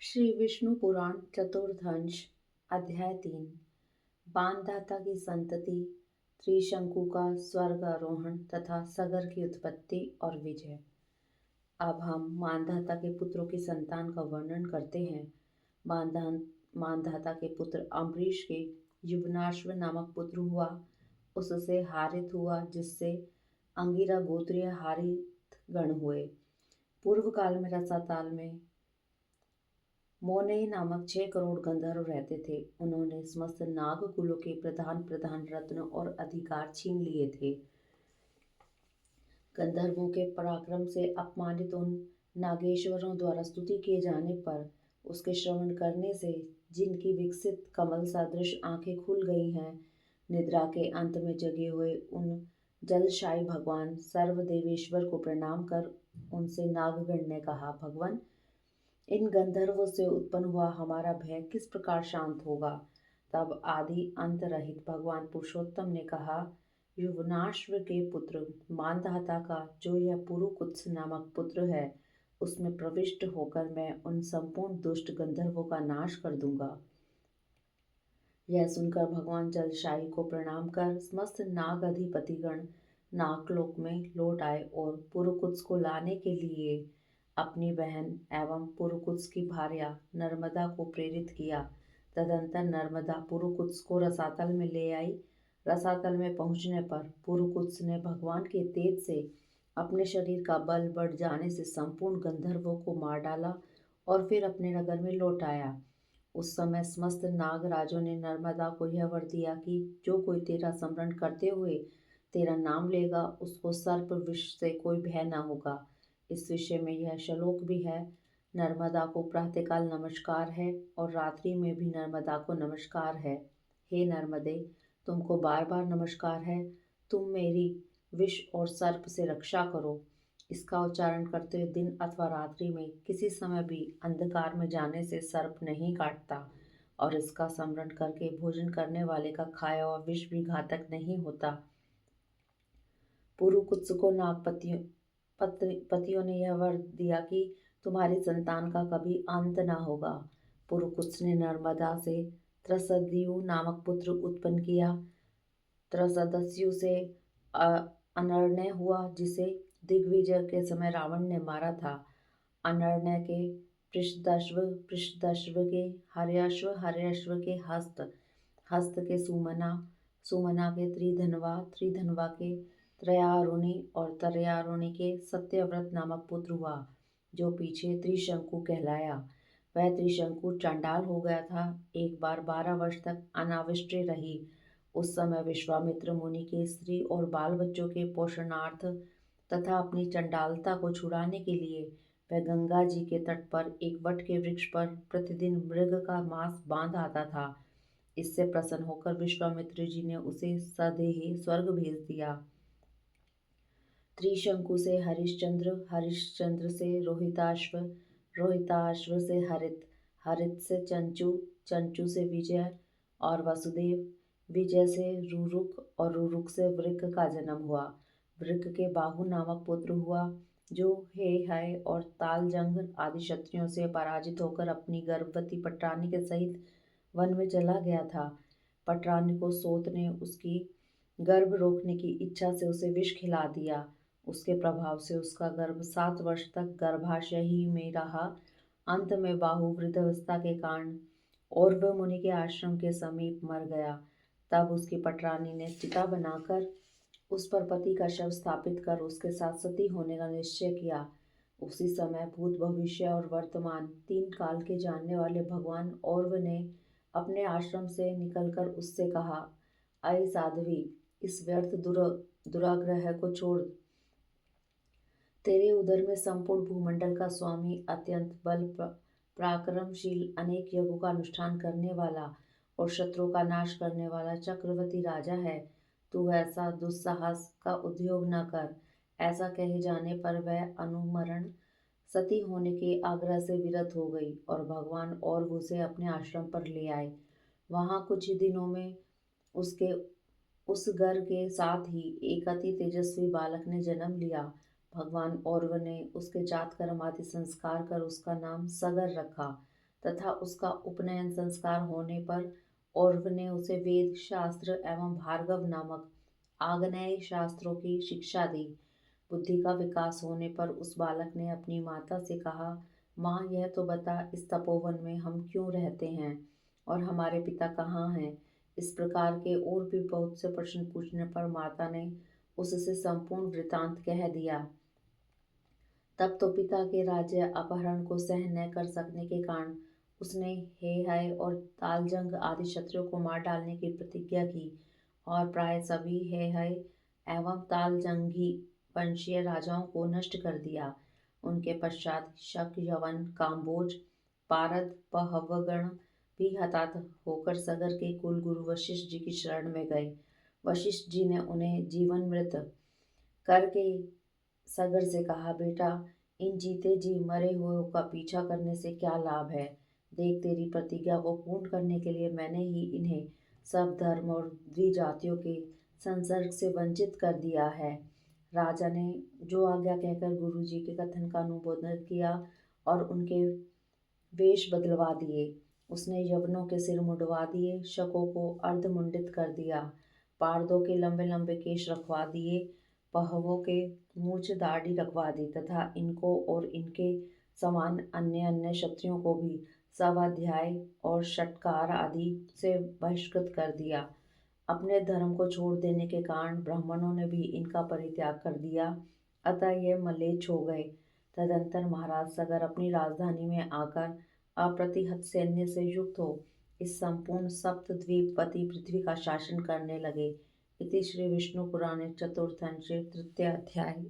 श्री विष्णु पुराण चतुर्थंश अध्याय 3। बाणदाता की संतति, त्रिशंकु का स्वर्ग आरोहण तथा सगर की उत्पत्ति और विजय। अब हम मानधाता के पुत्रों की संतान का वर्णन करते हैं। मानधाता के पुत्र अम्बरीश के युवनाश्व नामक पुत्र हुआ। उससे हारित हुआ, जिससे अंगिरा गोत्रीय हारित गण हुए। पूर्व काल में रसाताल में मोनेई नामक 6 करोड़ गंधर्व रहते थे। उन्होंने समस्त नाग कुलों के प्रधान प्रधान रत्न और अधिकार छीन लिए थे। गंधर्वों के पराक्रम से अपमानित उन नागेश्वरों द्वारा स्तुति किए जाने पर उसके श्रवण करने से जिनकी विकसित कमल सदृश आंखें खुल गई हैं, निद्रा के अंत में जगे हुए उन जलशायी भगवान सर्वदेवेश्वर को प्रणाम कर उनसे नागगण ने कहा, भगवान, इन गंधर्वों से उत्पन्न हुआ हमारा भय किस प्रकार शांत होगा। तब आदि अंत रहित भगवान पुरुषोत्तम ने कहा, युवनाश्व के पुत्र मानधाता का जो यह पुरुकुत्स नामक पुत्र है, उसमें प्रविष्ट होकर मैं उन संपूर्ण दुष्ट गंधर्वों का नाश कर दूंगा। यह सुनकर भगवान जलशायी को प्रणाम कर समस्त नाग अधिपतिगण नागलोक में लौट आए और पुरुकुत्स को लाने के लिए अपनी बहन एवं पुरुकुत्स की भार्या नर्मदा को प्रेरित किया। तदंतर नर्मदा पुरुकुत्स को रसातल में ले आई। रसातल में पहुंचने पर पुरुकुत्स ने भगवान के तेज से अपने शरीर का बल बढ़ जाने से संपूर्ण गंधर्वों को मार डाला और फिर अपने नगर में लौट आया। उस समय समस्त नागराजों ने नर्मदा को यह वर दिया कि जो कोई तेरा स्मरण करते हुए तेरा नाम लेगा, उसको सर्प विष से कोई भय न होगा। इस विषय में यह श्लोक भी है, नर्मदा को प्रातःकाल नमस्कार है और रात्रि में भी नर्मदा को नमस्कार है। हे नर्मदे, तुमको बार बार नमस्कार है। तुम मेरी विष और सर्प से रक्षा करो। इसका उच्चारण करते हुए दिन अथवा रात्रि में किसी समय भी अंधकार में जाने से सर्प नहीं काटता और इसका स्मरण करके भोजन करने वाले का खाया हुआ विष भी घातक नहीं होता। पुरुकुत्स को पतियों ने यह वर दिया कि तुम्हारी संतान का कभी अंत न होगा। पुरुकुत्स ने नर्मदा से त्रसद्यु नामक पुत्र उत्पन्न किया। त्रसदस्यु से अनर्ण्य हुआ, जिसे दिग्विजय के समय रावण ने मारा था। अनर्ण्य के पृषदश्व, पृषदश्व के हर्यश्व, हर्यश्व के हस्त, हस्त के सुमना, सुमना के त्रिधनवा, त्रिधनवा के त्रयारुणी और त्रयारुणी के सत्यव्रत नामक पुत्र हुआ, जो पीछे त्रिशंकु कहलाया। वह त्रिशंकु चंडाल हो गया था। एक बार 12 वर्ष तक अनाविष्ट रही। उस समय विश्वामित्र मुनि के स्त्री और बाल बच्चों के पोषणार्थ तथा अपनी चंडालता को छुड़ाने के लिए वह गंगा जी के तट पर एक वट के वृक्ष पर प्रतिदिन मृग का मांस बांध आता था। इससे प्रसन्न होकर विश्वामित्र जी ने उसे सदेह स्वर्ग भेज दिया। त्रिशंकु से हरिश्चंद्र, हरिश्चंद्र से रोहिताश्व, रोहिताश्व से हरित, हरित से चंचू, चंचू से विजय और वसुदेव, विजय से रुरुक और रुरुक से वृक का जन्म हुआ। वृक के बाहु नामक पुत्र हुआ, जो हे हय और तालजंग आदि क्षत्रियों से पराजित होकर अपनी गर्भवती पटरानी के सहित वन में चला गया था। पटरानी को सोत ने उसकी गर्भ रोकने की इच्छा से उसे विष खिला दिया। उसके प्रभाव से उसका गर्भ 7 वर्ष तक गर्भाशय ही में रहा। अंत में बाहु वृद्धावस्था के कारण औरव मुनि के आश्रम के समीप मर गया। तब उसकी पटरानी ने चिता बनाकर उस पर पति का शव स्थापित कर उसके साथ सती होने का निश्चय किया। उसी समय भूत, भविष्य और वर्तमान 3 काल के जानने वाले भगवान औरव ने अपने आश्रम से निकलकर उससे कहा, अय साध्वी, इस व्यर्थ दुराग्रह को छोड़। तेरे उदर में संपूर्ण भूमंडल का स्वामी, अत्यंत बल पराक्रमशील, अनेक यज्ञों का अनुष्ठान करने वाला और शत्रुओं का नाश करने वाला चक्रवर्ती राजा है। तू ऐसा दुस्साहस का उद्योग न कर। ऐसा कहे जाने पर वह अनुमरण सती होने के आग्रह से विरत हो गई और भगवान और उसे अपने आश्रम पर ले आए। वहां कुछ ही दिनों में उसके उस घर के साथ ही एक अति तेजस्वी बालक ने जन्म लिया। भगवान औरव ने उसके जात कर्म आदि संस्कार कर उसका नाम सगर रखा। तथा उसका उपनयन संस्कार होने पर औरव ने उसे वेद शास्त्र एवं भार्गव नामक आग्नेय शास्त्रों की शिक्षा दी। बुद्धि का विकास होने पर उस बालक ने अपनी माता से कहा, माँ, यह तो बता, इस तपोवन में हम क्यों रहते हैं और हमारे पिता कहाँ हैं। इस प्रकार के और भी बहुत से प्रश्न पूछने पर माता ने उससे संपूर्ण वृतांत कह दिया। तब तो पिता के राज्य अपहरण को सहन न कर सकने के कारण उसने हेहय और तालजंग आदि क्षत्रियों को मार डालने की प्रतिज्ञा की और प्राय सभी हेहय एवं तालजंगी वंशीय राजाओं को नष्ट कर दिया। उनके पश्चात शक, यवन, काम्बोज, पारद, पहवगण भी हताहत होकर सगर के कुलगुरु वशिष्ठ जी की शरण में गए। वशिष्ठ जी ने उन्हें जीवन मृत करके सगर से कहा, बेटा, इन जीते जी मरे हुए का पीछा करने से क्या लाभ है। देख, तेरी प्रतिज्ञा को पूर्ण करने के लिए मैंने ही इन्हें सब धर्म और द्विजातियों के संसर्ग से वंचित कर दिया है। राजा ने जो आज्ञा कहकर गुरु जी के कथन का अनुमोदन किया और उनके वेश बदलवा दिए। उसने यवनों के सिर मुंडवा दिए, शकों को अर्धमुंडित कर दिया, पारदों के लंबे लंबे केश रखवा दिए, पहवों के मूछ दाढ़ी रखवा दी तथा इनको और इनके समान अन्य अन्य क्षत्रियों को भी स्वाध्याय और षटकार आदि से बहिष्कृत कर दिया। अपने धर्म को छोड़ देने के कारण ब्राह्मणों ने भी इनका परित्याग कर दिया, अतः ये म्लेच्छ हो गए। तदंतर महाराज सगर अपनी राजधानी में आकर अप्रतिहत सैन्य से युक्त हो इस संपूर्ण सप्तद्वीपवती पृथ्वी का शासन करने लगे। इति श्री विष्णु पुराणे चतुर्थंशे तृतीय अध्याय।